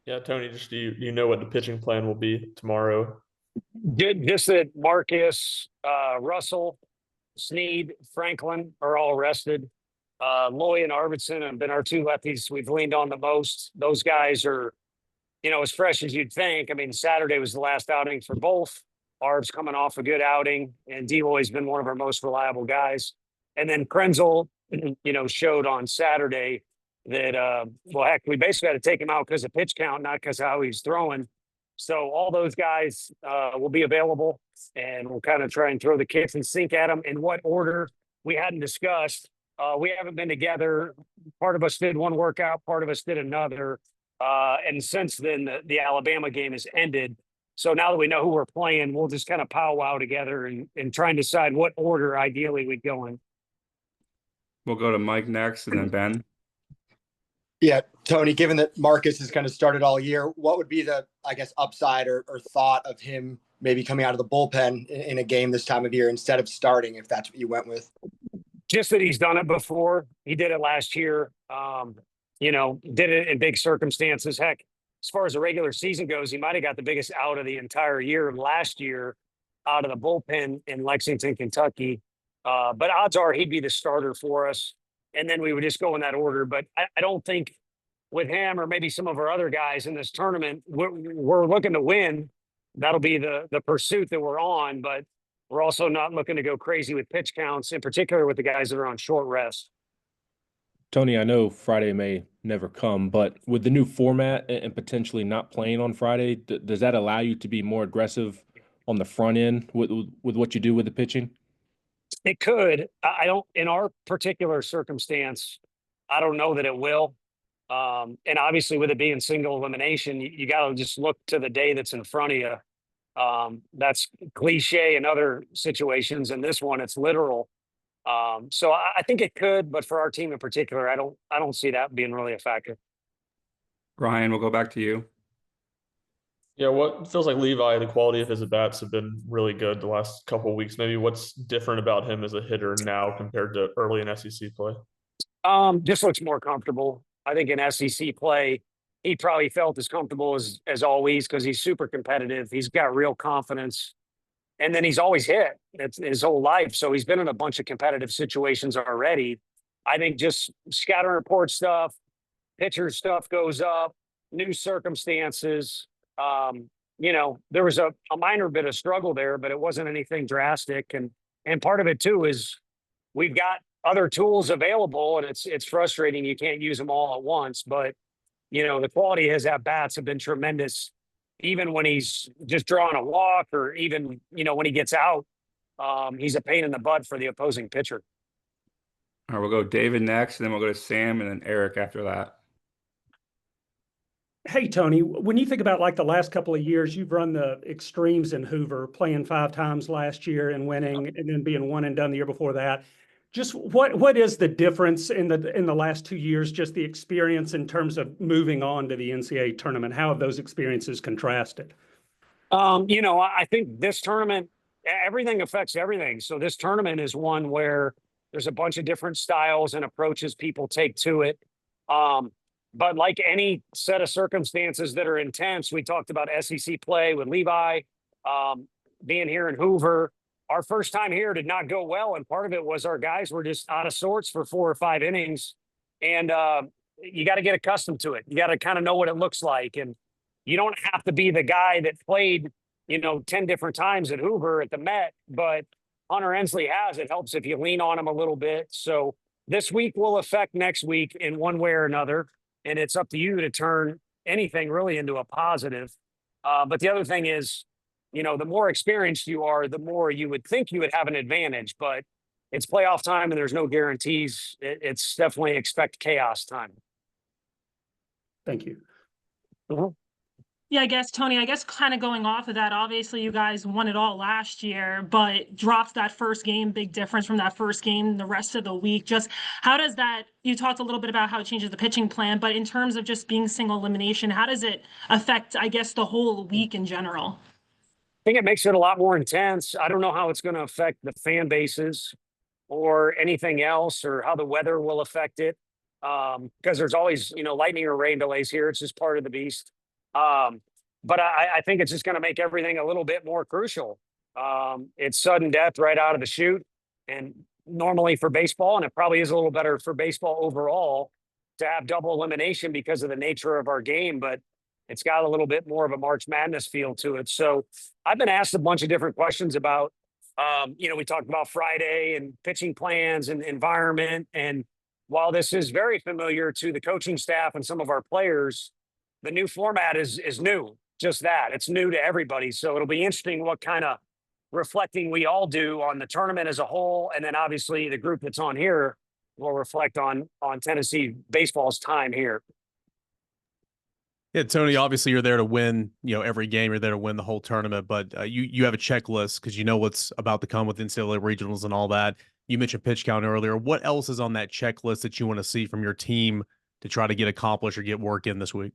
Yeah, Tony, just do you know what the pitching plan will be tomorrow? Just that Marcus, Russell, Sneed, Franklin are all rested. Loy and Arvidsson have been our two lefties we've leaned on the most. Those guys are, as fresh as you'd think. I mean, Saturday was the last outing for both. Arb's coming off a good outing, and Deloy's been one of our most reliable guys. And then Krenzel, showed on Saturday that, well, heck, we basically had to take him out because of pitch count, not because of how he's throwing. So all those guys will be available, and we'll kind of try and throw the kitchen sink at them. In what order we hadn't discussed. We haven't been together. Part of us did one workout, part of us did another. And since then, the Alabama game has ended. So now that we know who we're playing, we'll just kind of powwow together and try and decide what order ideally we'd go in. We'll go to Mike next and then Ben. Yeah, Tony, given that Marcus has kind of started all year, what would be the, I guess, upside or thought of him maybe coming out of the bullpen in a game this time of year instead of starting, if that's what you went with? Just that he's done it before. He did it last year. Did it in big circumstances. Heck, as far as the regular season goes, he might have got the biggest out of the entire year last year out of the bullpen in Lexington, Kentucky. But odds are he'd be the starter for us. And then we would just go in that order. But I don't think with him or maybe some of our other guys in this tournament, we're looking to win. That'll be the pursuit that we're on. But we're also not looking to go crazy with pitch counts, in particular with the guys that are on short rest. Tony, I know Friday may never come, but with the new format and potentially not playing on Friday, does that allow you to be more aggressive on the front end with what you do with the pitching? It could. I don't, in our particular circumstance, I don't know that it will. And obviously with it being single elimination, you got to just look to the day that's in front of you. That's cliche in other situations. In this one, it's literal. So I think it could, but for our team in particular, I don't see that being really a factor. Ryan, we'll go back to you. Yeah, what feels like Levi, the quality of his at-bats have been really good the last couple of weeks. Maybe what's different about him as a hitter now compared to early in SEC play? Just looks more comfortable. I think in SEC play, he probably felt as comfortable as always because he's super competitive. He's got real confidence. And then he's always hit. It's his whole life. So he's been in a bunch of competitive situations already. I think just scatter report stuff, pitcher stuff goes up, new circumstances. There was a minor bit of struggle there, but it wasn't anything drastic. And part of it too is we've got other tools available, and it's frustrating you can't use them all at once. But the quality of his at bats have been tremendous. Even when he's just drawing a walk or even, when he gets out, he's a pain in the butt for the opposing pitcher. All right, we'll go David next, and then we'll go to Sam and then Eric after that. Hey, Tony, when you think about like the last couple of years, you've run the extremes in Hoover, playing 5 times last year and winning, and then being one and done the year before that. Just what is the difference in the last 2 years, just the experience in terms of moving on to the NCAA tournament? How have those experiences contrasted? I think this tournament, everything affects everything. So this tournament is one where there's a bunch of different styles and approaches people take to it. But like any set of circumstances that are intense, we talked about SEC play with Levi, being here in Hoover. Our first time here did not go well, and part of it was our guys were just out of sorts for 4 or 5 innings, and you got to get accustomed to it. You got to kind of know what it looks like, and you don't have to be the guy that played, 10 different times at Hoover at the Met, but Hunter Ensley has. It helps if you lean on him a little bit. So this week will affect next week in one way or another, and it's up to you to turn anything really into a positive. But the other thing is, the more experienced you are, the more you would think you would have an advantage, but it's playoff time and there's no guarantees. It's definitely expect chaos time. Thank you. Mm-hmm. Yeah, Tony, kind of going off of that, obviously you guys won it all last year, but dropped that first game, big difference from that first game, the rest of the week. Just how does that, you talked a little bit about how it changes the pitching plan, but in terms of just being single elimination, how does it affect, the whole week in general? I think it makes it a lot more intense. I don't know how it's going to affect the fan bases or anything else, or how the weather will affect it. Because there's always, lightning or rain delays here. It's just part of the beast. But I think it's just going to make everything a little bit more crucial. It's sudden death right out of the chute. And normally for baseball, and it probably is a little better for baseball overall, to have double elimination because of the nature of our game, but it's got a little bit more of a March Madness feel to it. So I've been asked a bunch of different questions about, we talked about Friday and pitching plans and environment. And while this is very familiar to the coaching staff and some of our players, the new format is new, just that. It's new to everybody. So it'll be interesting what kind of reflecting we all do on the tournament as a whole. And then obviously the group that's on here will reflect on Tennessee baseball's time here. Yeah, Tony, obviously you're there to win, every game. You're there to win the whole tournament, but you have a checklist because you know what's about to come with NCAA regionals and all that. You mentioned pitch count earlier. What else is on that checklist that you want to see from your team to try to get accomplished or get work in this week?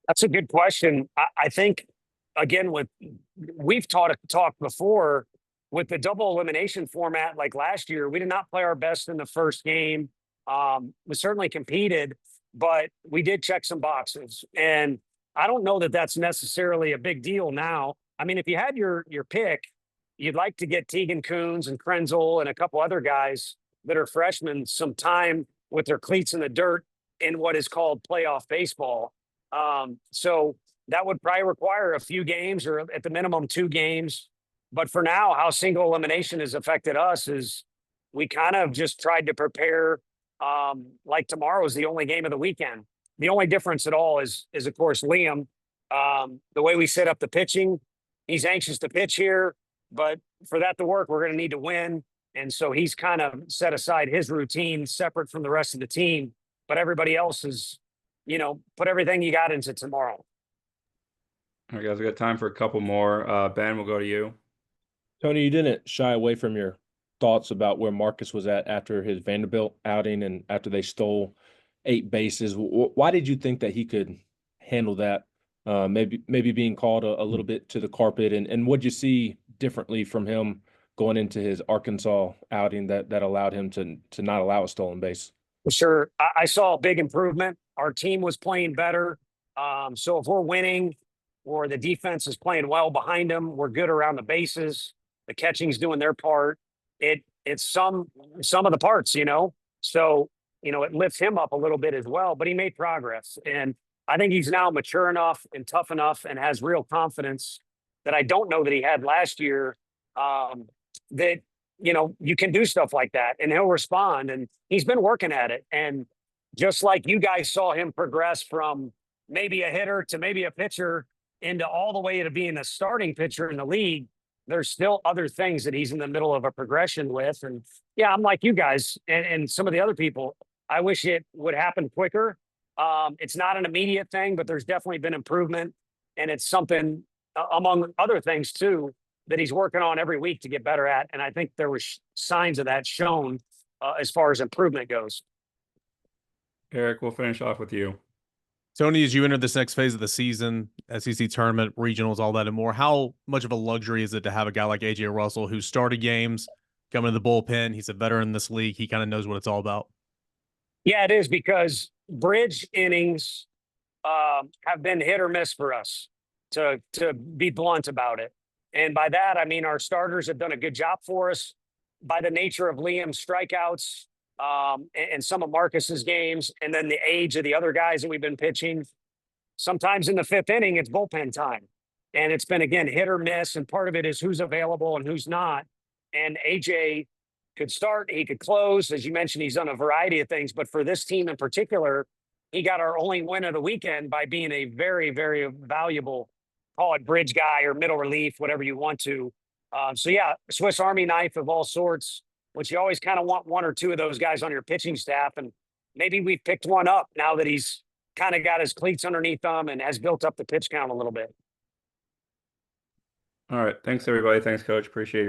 That's a good question. I think, again, we've talked before with the double elimination format like last year, we did not play our best in the first game. We certainly competed, but we did check some boxes. And I don't know that that's necessarily a big deal now. I mean, if you had your pick, you'd like to get Tegan Coons and Krenzel and a couple other guys that are freshmen some time with their cleats in the dirt in what is called playoff baseball. So that would probably require a few games or at the minimum 2 games. But for now, how single elimination has affected us is we kind of just tried to prepare like tomorrow is the only game of the weekend. The only difference at all is of course, Liam. The way we set up the pitching, he's anxious to pitch here, but for that to work, we're going to need to win. And so he's kind of set aside his routine separate from the rest of the team. But everybody else is, put everything you got into tomorrow. All right, guys, we got time for a couple more. Ben, we'll go to you. Tony, you didn't shy away from your thoughts about where Marcus was at after his Vanderbilt outing and after they stole 8 bases. Why did you think that he could handle that? Maybe being called a little bit to the carpet, and what'd you see differently from him going into his Arkansas outing that allowed him to not allow a stolen base? For sure. I saw a big improvement. Our team was playing better. So if we're winning or the defense is playing well behind them, we're good around the bases. The catching's doing their part. It's some of the parts, So, it lifts him up a little bit as well, but he made progress. And I think he's now mature enough and tough enough and has real confidence that I don't know that he had last year, that, you can do stuff like that and he'll respond. And he's been working at it. And just like you guys saw him progress from maybe a hitter to maybe a pitcher into all the way to being a starting pitcher in the league, there's still other things that he's in the middle of a progression with. And yeah, I'm like you guys and some of the other people. I wish it would happen quicker. It's not an immediate thing, but there's definitely been improvement. And it's something, among other things too, that he's working on every week to get better at. And I think there were signs of that shown as far as improvement goes. Eric, we'll finish off with you. Tony, as you enter this next phase of the season, SEC tournament, regionals, all that and more, how much of a luxury is it to have a guy like AJ Russell who started games, coming to the bullpen? He's a veteran in this league. He kind of knows what it's all about. Yeah, it is, because bridge innings have been hit or miss for us, to be blunt about it. And by that, I mean our starters have done a good job for us by the nature of Liam's strikeouts and some of Marcus's games, and then the age of the other guys that we've been pitching. Sometimes in the 5th inning, it's bullpen time. And it's been, again, hit or miss. And part of it is who's available and who's not. And AJ could start, he could close. As you mentioned, he's done a variety of things. But for this team in particular, he got our only win of the weekend by being a very, very valuable, call it bridge guy or middle relief, whatever you want to. So, yeah, Swiss Army knife of all sorts, which you always kind of want 1 or 2 of those guys on your pitching staff. And maybe we've picked one up now that he's kind of got his cleats underneath him and has built up the pitch count a little bit. All right. Thanks, everybody. Thanks, Coach. Appreciate your